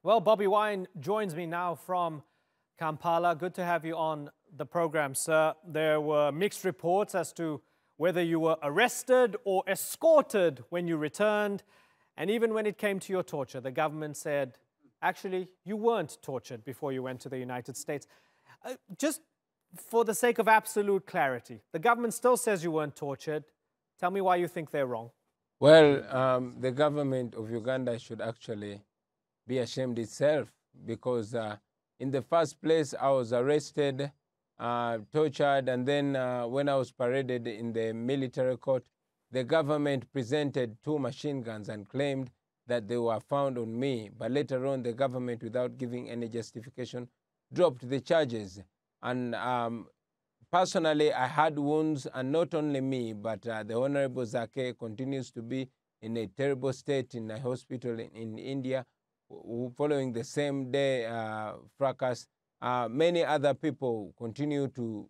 Well, Bobi Wine joins me now from Kampala. Good to have you on the program, sir. There were mixed reports as to whether you were arrested or escorted when you returned. And even when it came to your torture, the government said, actually, you weren't tortured before you went to the United States. Just for the sake of absolute clarity, the government still says you weren't tortured. Tell me why you think they're wrong. Well, the government of Uganda should actually be ashamed itself, because in the first place, I was arrested, tortured, and then when I was paraded in the military court, the government presented 2 machine guns and claimed that they were found on me. But later on, the government, without giving any justification, dropped the charges. And personally, I had wounds, and not only me, but the Honorable Zake continues to be in a terrible state in a hospital in India, following the same day fracas. Many other people continue to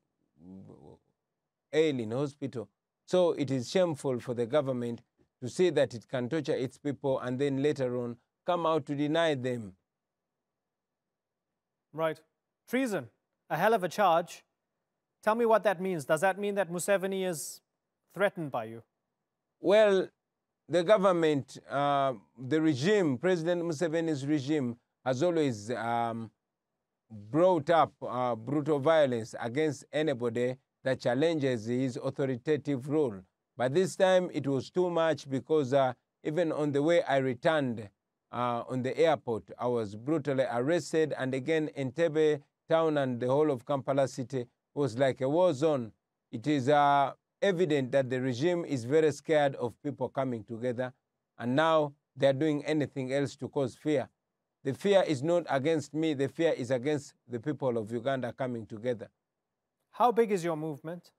ail in hospital. So it is shameful for the government to say that it can torture its people and then later on come out to deny them. Right. Treason, a hell of a charge. Tell me what that means. Does that mean that Museveni is threatened by you? Well, the government, the regime, President Museveni's regime, has always brought up brutal violence against anybody that challenges his authoritative rule. But this time it was too much, because even on the way I returned on the airport, I was brutally arrested. And again, Entebbe town and the whole of Kampala city was like a war zone. It is evident that the regime is very scared of people coming together, and now they are doing anything else to cause fear. The fear is not against me, the fear is against the people of Uganda coming together. How big is your movement?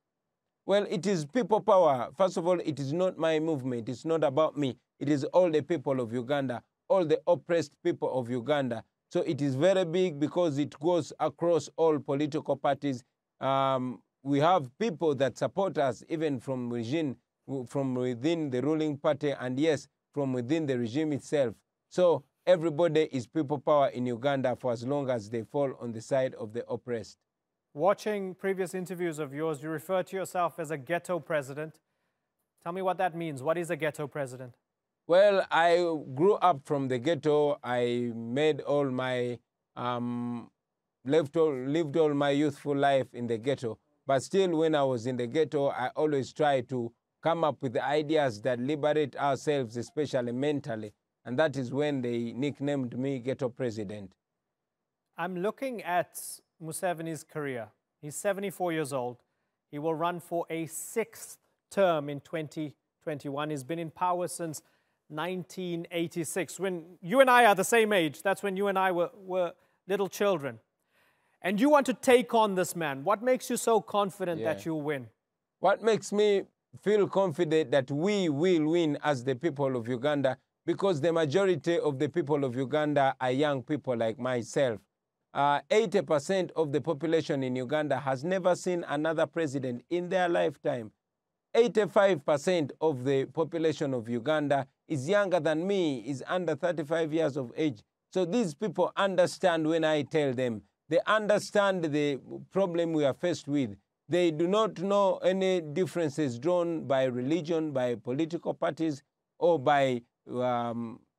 Well, it is people power. First of all, it is not my movement. It's not about me. It is all the people of Uganda, all the oppressed people of Uganda. So it is very big because it goes across all political parties. We have people that support us, even from within the ruling party, and yes, from within the regime itself. So everybody is people power in Uganda for as long as they fall on the side of the oppressed. Watching previous interviews of yours, you refer to yourself as a ghetto president. Tell me what that means. What is a ghetto president? Well, I grew up from the ghetto. I made all my, lived all my youthful life in the ghetto. But still, when I was in the ghetto, I always tried to come up with the ideas that liberate ourselves, especially mentally. And that is when they nicknamed me Ghetto President. I'm looking at Museveni's career. He's 74 years old. He will run for a 6th term in 2021. He's been in power since 1986. When you and I are the same age, that's when you and I were little children. And you want to take on this man. What makes you so confident that you'll win? What makes me feel confident that we will win as the people of Uganda, because the majority of the people of Uganda are young people like myself. 80% of the population in Uganda has never seen another president in their lifetime. 85% of the population of Uganda is younger than me, is under 35 years of age. So these people understand when I tell them. They understand the problem we are faced with. They do not know any differences drawn by religion, by political parties, or by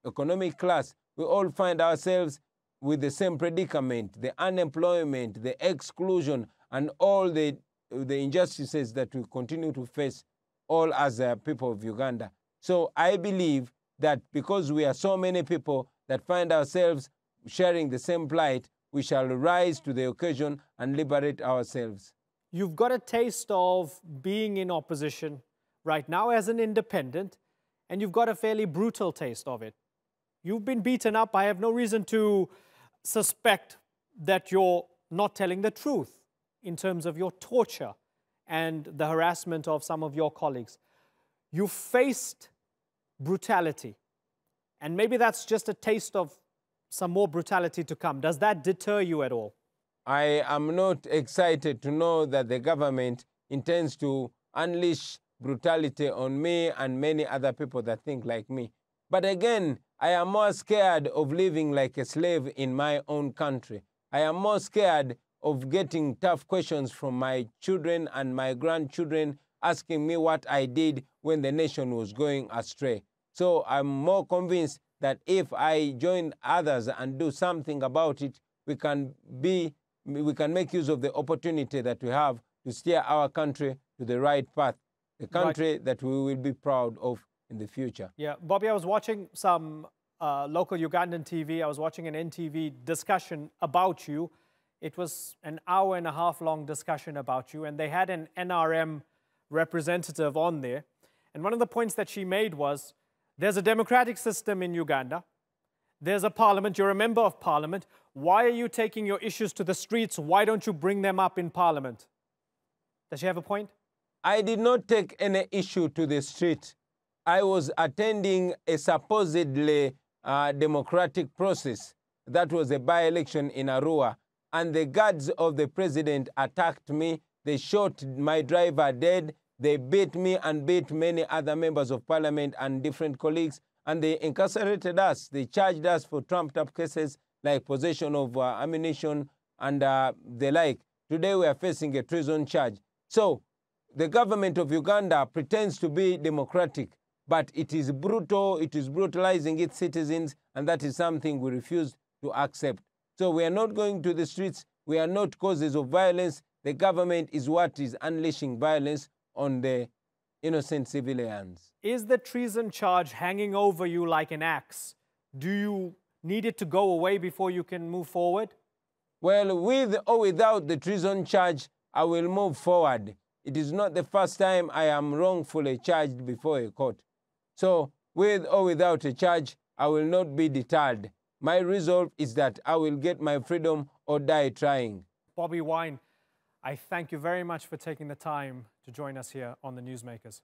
economic class. We all find ourselves with the same predicament: the unemployment, the exclusion, and all the injustices that we continue to face, all as people of Uganda. So I believe that because we are so many people that find ourselves sharing the same plight, we shall rise to the occasion and liberate ourselves. You've got a taste of being in opposition right now as an independent, and you've got a fairly brutal taste of it. You've been beaten up. I have no reason to suspect that you're not telling the truth in terms of your torture and the harassment of some of your colleagues. You faced brutality, and maybe that's just a taste of some more brutality to come. Does that deter you at all? I am not excited to know that the government intends to unleash brutality on me and many other people that think like me. But again, I am more scared of living like a slave in my own country. I am more scared of getting tough questions from my children and my grandchildren asking me what I did when the nation was going astray. So I'm more convinced that if I join others and do something about it, we can make use of the opportunity that we have to steer our country to the right path, the country that we will be proud of in the future. Yeah, Bobby, I was watching some local Ugandan TV. I was watching an NTV discussion about you. It was an hour-and-a-half long discussion about you, and they had an NRM representative on there. And one of the points that she made was, there's a democratic system in Uganda. There's a parliament. You're a member of parliament. Why are you taking your issues to the streets? Why don't you bring them up in parliament? Does she have a point? I did not take any issue to the street. I was attending a supposedly democratic process. That was a by-election in Arua. And the guards of the president attacked me. They shot my driver dead. They beat me and beat many other members of parliament and different colleagues. And they incarcerated us. They charged us for trumped-up cases like possession of ammunition and the like. Today we are facing a treason charge. So the government of Uganda pretends to be democratic, but it is brutal, it is brutalizing its citizens, and that is something we refuse to accept. So we are not going to the streets. We are not causes of violence. The government is what is unleashing violence on the innocent civilians. Is the treason charge hanging over you like an axe? Do you need it to go away before you can move forward? Well, with or without the treason charge, I will move forward. It is not the first time I am wrongfully charged before a court. So, with or without a charge, I will not be deterred. My resolve is that I will get my freedom or die trying. Bobi Wine, I thank you very much for taking the time to join us here on the Newsmakers.